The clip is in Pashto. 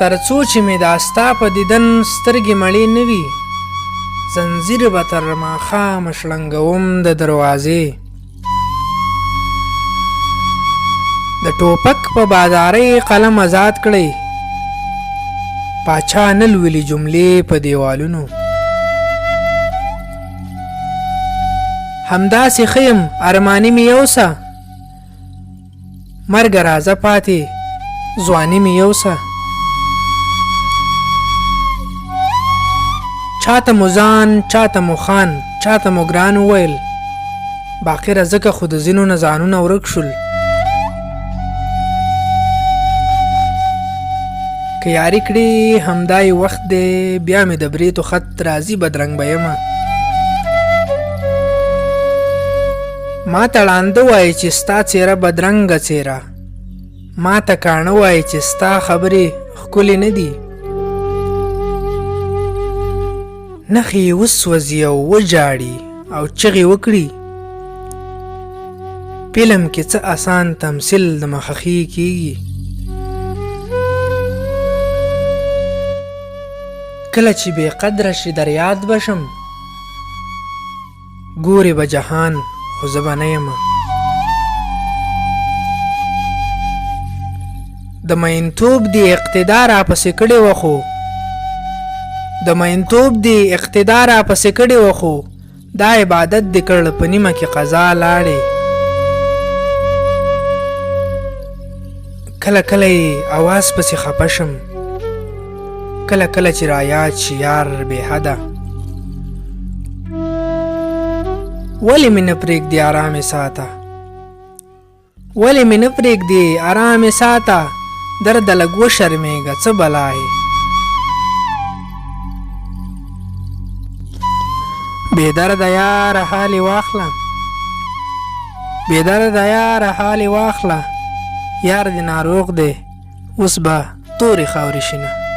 تر څو چې مې دا ستا په دیدن سترګې مړې نه وي زنځیر به تر ماښامه شړنګوم د دروازې د ټوپک په بادارۍ قلم آزاد کړی پاچا نه لولي جملې په دیوالونو همداسې ښه یم ارماني مې یوسه مرګه راځه پاتې ځواني مې یوسه چاته مو ځان چاته مو خان چاته مو ګران وویل باخره ځکه خو د ځینو نه ځانونه ورک شول که یاري کړي همدای وخت دی بیا مې د بریتو خط راځي بدرنګ به یمه ما ته ړانده وایي چې ستا څېره بدرنګه څېره ما ته کاڼه وایي چې ستا خبرې ښکلې نه دي نخې یې وسوځي او وجاړي او چغې وکړي فلم کې څه آسان تمثیل د مخخي کېږي کله چې بې قدره شي در یاد بشم ګورې به جهان خو زه به نه یمه د مینتوب دې اقتدا راپسې کړې وه خو د مینتوب دې اقتدا راپسې کړې وه خو دا عبادت دې کړ په نیمه کې قضا لاړې کله کله یې اواز پسې خفه شم کله کله چې رایاد شي یار بې حده ولې مې نه پرېږدې ارامې ساته ولې مې نه پرېږدې ارامې ساته درده لږ وشرمېږه څه بلا یې بېدرده یاره حالې واخله بېدرده یاره حالې واخله یار دې ناروغ دی اوس به تورې خاورې شي نه